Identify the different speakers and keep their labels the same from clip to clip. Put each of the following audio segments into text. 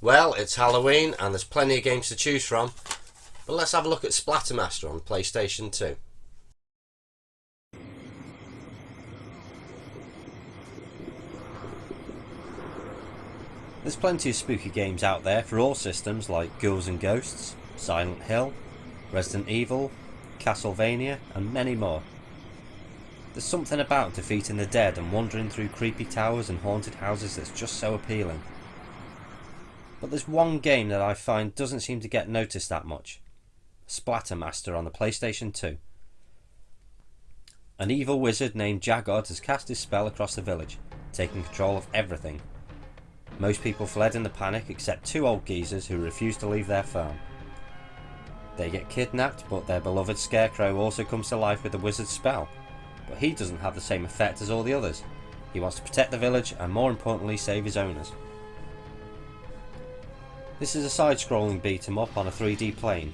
Speaker 1: Well, it's Halloween and there's plenty of games to choose from, but let's have a look at Splatter Master on PlayStation 2. There's plenty of spooky games out there for all systems like Ghouls and Ghosts, Silent Hill, Resident Evil, Castlevania and many more. There's something about defeating the dead and wandering through creepy towers and haunted houses that's just so appealing. But there's one game that I find doesn't seem to get noticed that much. Splatter Master on the PlayStation 2. An evil wizard named Jagod has cast his spell across the village, taking control of everything. Most people fled in the panic except two old geezers who refused to leave their farm. They get kidnapped, but their beloved Scarecrow also comes to life with the wizard's spell. But he doesn't have the same effect as all the others. He wants to protect the village and more importantly save his owners. This is a side-scrolling beat-em-up on a 3D plane.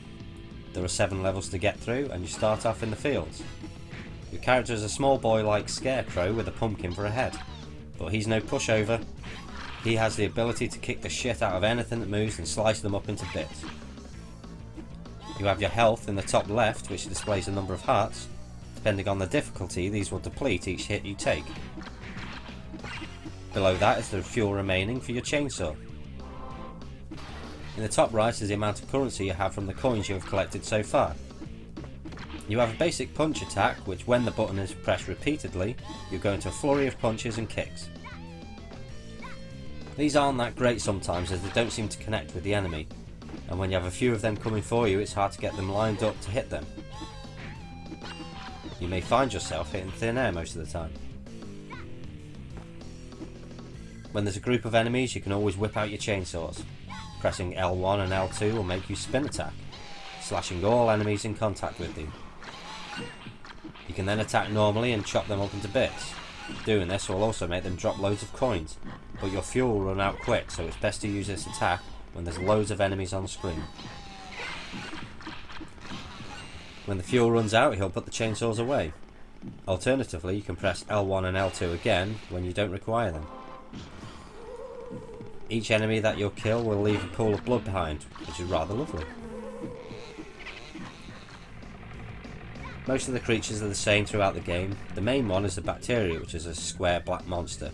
Speaker 1: There are 7 levels to get through and you start off in the fields. Your character is a small boy like Scarecrow with a pumpkin for a head, but he's no pushover. He has the ability to kick the shit out of anything that moves and slice them up into bits. You have your health in the top left, which displays a number of hearts. Depending on the difficulty, these will deplete each hit you take. Below that is the fuel remaining for your chainsaw. In the top right is the amount of currency you have from the coins you have collected so far. You have a basic punch attack, which when the button is pressed repeatedly, you go into a flurry of punches and kicks. These aren't that great sometimes as they don't seem to connect with the enemy, and when you have a few of them coming for you, it's hard to get them lined up to hit them. You may find yourself hitting thin air most of the time. When there's a group of enemies, you can always whip out your chainsaws. Pressing L1 and L2 will make you spin attack, slashing all enemies in contact with you. You can then attack normally and chop them up into bits. Doing this will also make them drop loads of coins, but your fuel will run out quick, so it's best to use this attack when there's loads of enemies on screen. When the fuel runs out, he'll put the chainsaws away. Alternatively, you can press L1 and L2 again when you don't require them. Each enemy that you'll kill will leave a pool of blood behind, which is rather lovely. Most of the creatures are the same throughout the game. The main one is the bacteria, which is a square black monster.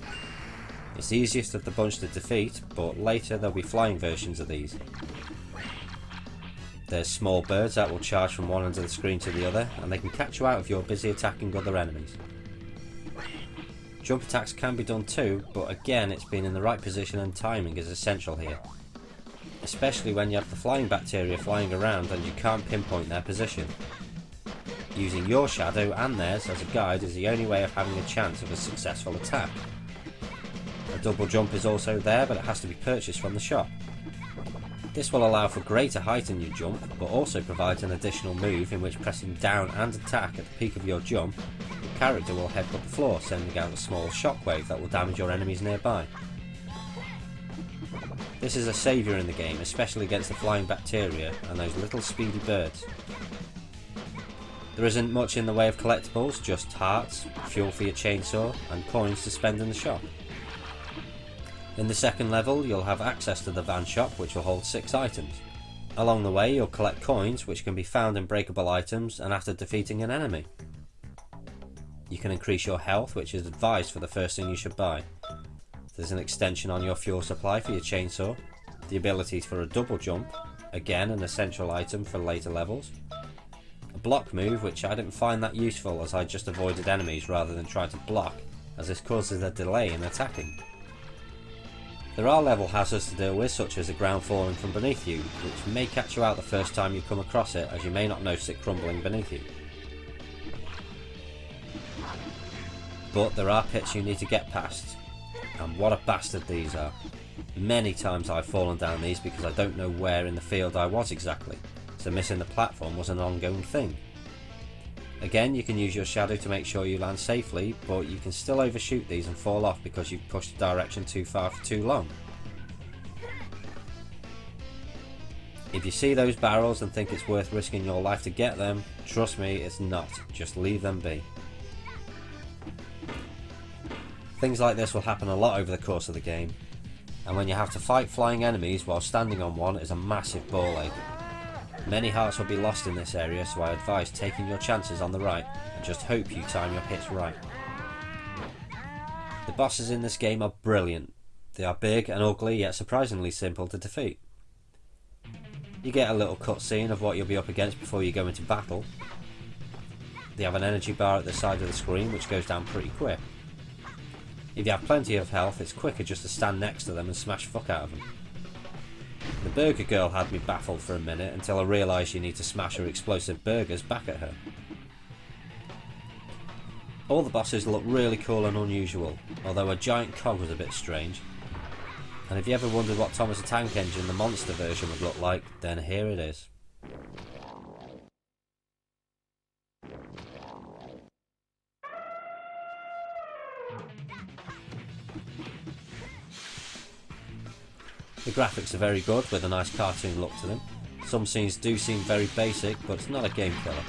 Speaker 1: It's the easiest of the bunch to defeat, but later there'll be flying versions of these. There's small birds that will charge from one end of the screen to the other, and they can catch you out if you're busy attacking other enemies. Jump attacks can be done too, but again it's being in the right position and timing is essential here. Especially when you have the flying bacteria flying around and you can't pinpoint their position. Using your shadow and theirs as a guide is the only way of having a chance of a successful attack. A double jump is also there, but it has to be purchased from the shop. This will allow for greater height in your jump, but also provides an additional move in which pressing down and attack at the peak of your jump, your character will headbutt the floor, sending out a small shockwave that will damage your enemies nearby. This is a saviour in the game, especially against the flying bacteria and those little speedy birds. There isn't much in the way of collectibles, just hearts, fuel for your chainsaw and coins to spend in the shop. In the second level you'll have access to the van shop, which will hold 6 items. Along the way you'll collect coins which can be found in breakable items and after defeating an enemy. You can increase your health, which is advised for the first thing you should buy. There's an extension on your fuel supply for your chainsaw, the ability for a double jump, again an essential item for later levels. A block move, which I didn't find that useful as I just avoided enemies rather than trying to block, as this causes a delay in attacking. There are level hazards to deal with, such as the ground falling from beneath you, which may catch you out the first time you come across it, as you may not notice it crumbling beneath you. But there are pits you need to get past, and what a bastard these are. Many times I've fallen down these because I don't know where in the field I was exactly, so missing the platform was an ongoing thing. Again, you can use your shadow to make sure you land safely, but you can still overshoot these and fall off because you've pushed the direction too far for too long. If you see those barrels and think it's worth risking your life to get them, trust me, it's not. Just leave them be. Things like this will happen a lot over the course of the game. and when you have to fight flying enemies while standing on one is a massive ball ache. Many hearts will be lost in this area, so I advise taking your chances on the right and just hope you time your hits right. The bosses in this game are brilliant. They are big and ugly, yet surprisingly simple to defeat. You get a little cutscene of what you'll be up against before you go into battle. They have an energy bar at the side of the screen which goes down pretty quick. If you have plenty of health, it's quicker just to stand next to them and smash fuck out of them. The burger girl had me baffled for a minute until I realised you need to smash her explosive burgers back at her. All the bosses look really cool and unusual, although a giant cog was a bit strange. And if you ever wondered what Thomas the Tank Engine, the monster version, would look like, then here it is. The graphics are very good, with a nice cartoon look to them. Some scenes do seem very basic, but it's not a game killer.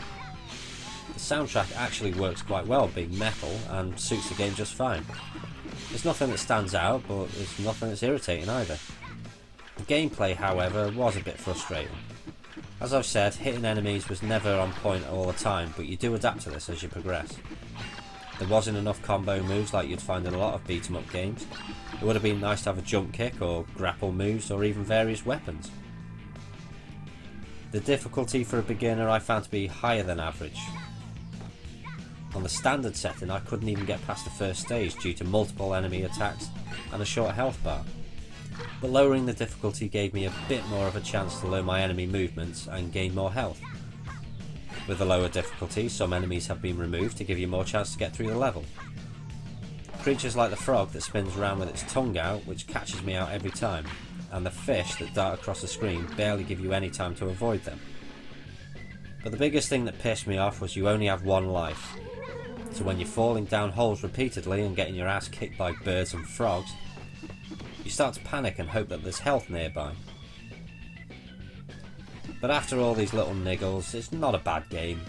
Speaker 1: The soundtrack actually works quite well, being metal, and suits the game just fine. There's nothing that stands out, but there's nothing that's irritating either. The gameplay, however, was a bit frustrating. As I've said, hitting enemies was never on point all the time, but you do adapt to this as you progress. There wasn't enough combo moves like you'd find in a lot of beat 'em up games. It would have been nice to have a jump kick or grapple moves or even various weapons. The difficulty for a beginner I found to be higher than average. On the standard setting I couldn't even get past the first stage due to multiple enemy attacks and a short health bar. But lowering the difficulty gave me a bit more of a chance to learn my enemy movements and gain more health. With the lower difficulty, some enemies have been removed to give you more chance to get through the level. Creatures like the frog that spins around with its tongue out, which catches me out every time, and the fish that dart across the screen barely give you any time to avoid them. But the biggest thing that pissed me off was you only have one life. So when you're falling down holes repeatedly and getting your ass kicked by birds and frogs, you start to panic and hope that there's health nearby. But after all these little niggles, it's not a bad game.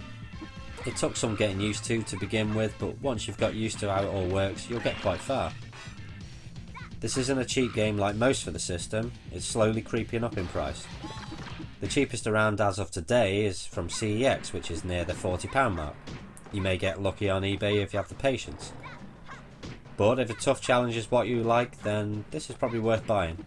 Speaker 1: It took some getting used to begin with, but once you've got used to how it all works, you'll get quite far. This isn't a cheap game like most for the system, it's slowly creeping up in price. The cheapest around as of today is from CEX, which is near the £40 mark. You may get lucky on eBay if you have the patience. But if a tough challenge is what you like, then this is probably worth buying.